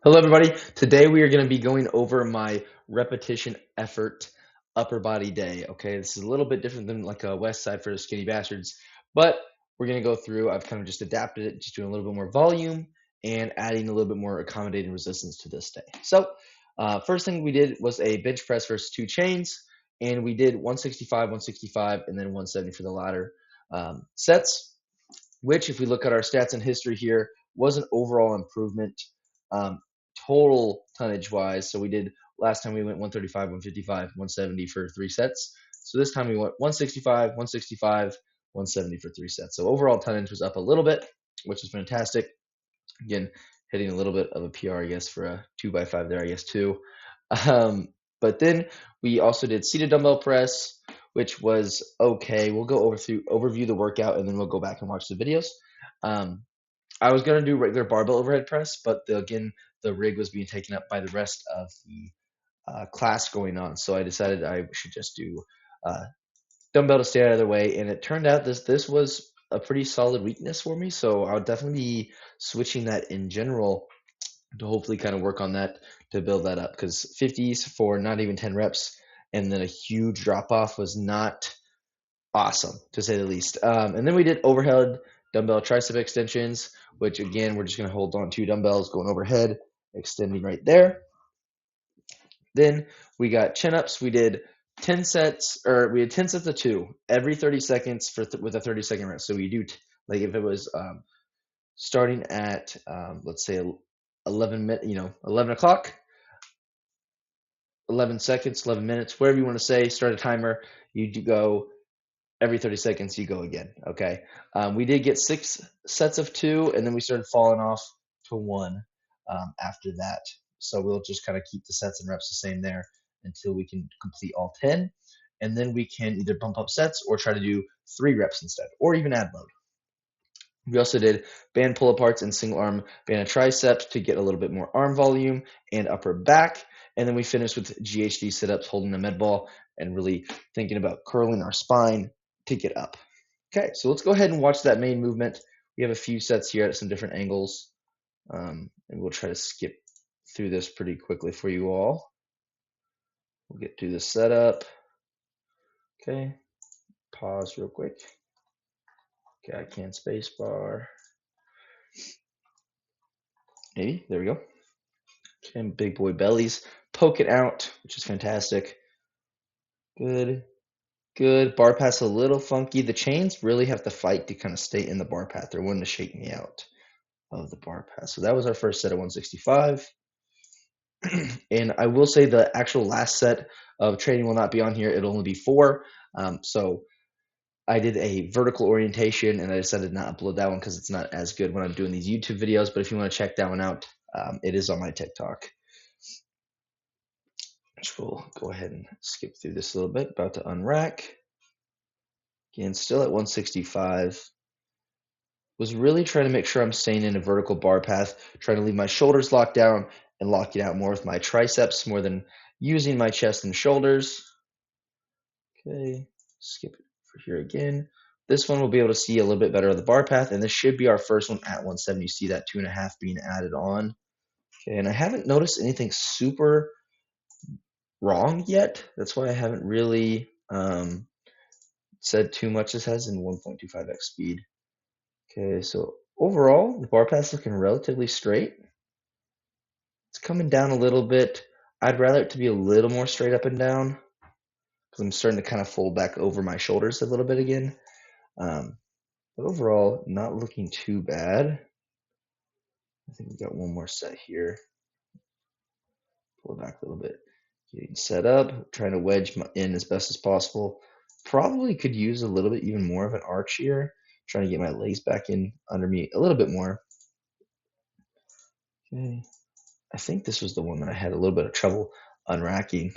Hello, everybody. Today we are going to be going over my repetition effort upper body day. Okay, this is a little bit different than like a West Side for the Skinny Bastards, but we're going to go through. I've kind of just adapted it, just doing a little bit more volume and adding a little bit more accommodating resistance to this day. So, first thing we did was a bench press versus two chains, and we did 165, 165, and then 170 for the latter sets. Which, if we look at our stats and history here, was an overall improvement. Um, Total tonnage wise. So we did last time we went 135, 155, 170 for three sets. So this time we went 165, 165, 170 for three sets. So overall tonnage was up a little bit, which is fantastic. Again, hitting a little bit of a PR, I guess, for a 2x5 there, I guess, too. But then we also did seated dumbbell press, which was okay. We'll go overview the workout, and then we'll go back and watch the videos. I was going to do regular barbell overhead press, but again, the rig was being taken up by the rest of the class going on. So I decided I should just do dumbbell to stay out of the way. And it turned out this was a pretty solid weakness for me. So I'll definitely be switching that in general to hopefully kind of work on that to build that up. Because 50s for not even 10 reps and then a huge drop off was not awesome, to say the least. And then we did overhead dumbbell tricep extensions, which again, we're just going to hold on two dumbbells going overhead, extending right there. Then we got chin ups. We did 10 sets, or we had 10 sets of two every 30 seconds with a 30-second rest. So we do, like if it was starting at, let's say 11 o'clock, 11 seconds, 11 minutes, whatever you want to say, start a timer. You do go every 30 seconds, you go again. Okay. We did get 6 sets of 2, and then we started falling off to 1 after that. So we'll just kind of keep the sets and reps the same there until we can complete all 10. And then we can either bump up sets or try to do 3 reps instead, or even add load. We also did band pull aparts and single arm band triceps to get a little bit more arm volume and upper back. And then we finished with GHD sit ups, holding the med ball, and really thinking about curling our spine to get up. Okay, so let's go ahead and watch that main movement. We have a few sets here at some different angles, and we'll try to skip through this pretty quickly for you all. We'll get to the setup. Okay, pause real quick. Okay, I can space bar. Maybe, there we go. Okay, big boy bellies. Poke it out, which is fantastic. Good. Good. Bar path's a little funky. The chains really have to fight to kind of stay in the bar path. They're wanting to shake me out of the bar path. So that was our first set of 165. And I will say the actual last set of training will not be on here. It'll only be 4. So I did a vertical orientation, and I decided not to upload that one because it's not as good when I'm doing these YouTube videos. But if you want to check that one out, it is on my TikTok. Which we'll go ahead and skip through this a little bit. About to unrack. Again, still at 165. Was really trying to make sure I'm staying in a vertical bar path, trying to leave my shoulders locked down and locking out more with my triceps more than using my chest and shoulders. Okay, skip it for here again. This one we'll be able to see a little bit better of the bar path, and this should be our first one at 170. You see that 2.5 being added on. Okay, and I haven't noticed anything super wrong yet. That's why I haven't really said too much. This has in 1.25x speed. Okay, so overall, the bar path's looking relatively straight. It's coming down a little bit. I'd rather it to be a little more straight up and down because I'm starting to kind of fold back over my shoulders a little bit again. But overall, not looking too bad. I think we got one more set here. Pull it back a little bit. Getting set up, trying to wedge in as best as possible. Probably could use a little bit even more of an arch here. Trying to get my legs back in under me a little bit more. Okay. I think this was the one that I had a little bit of trouble unracking.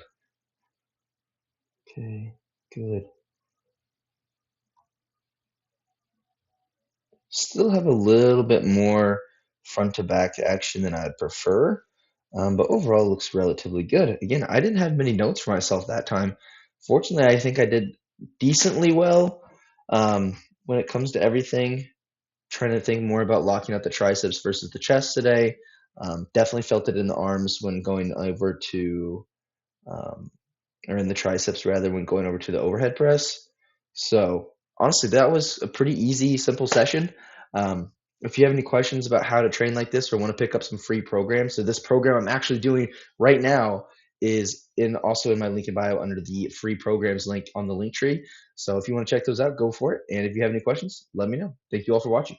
Okay, good. Still have a little bit more front to back action than I'd prefer, but overall looks relatively good. Again, I didn't have many notes for myself that time. Fortunately, I think I did decently well when it comes to everything. Trying to think more about locking out the triceps versus the chest today. Definitely felt it in the arms when going over to, um, or in the triceps rather, when going over to the overhead press. So honestly, that was a pretty easy, simple session. If you have any questions about how to train like this or want to pick up some free programs, so this program I'm actually doing right now is in also in my link in bio under the free programs link on the link tree. So if you want to check those out, go for it. And if you have any questions, let me know. Thank you all for watching.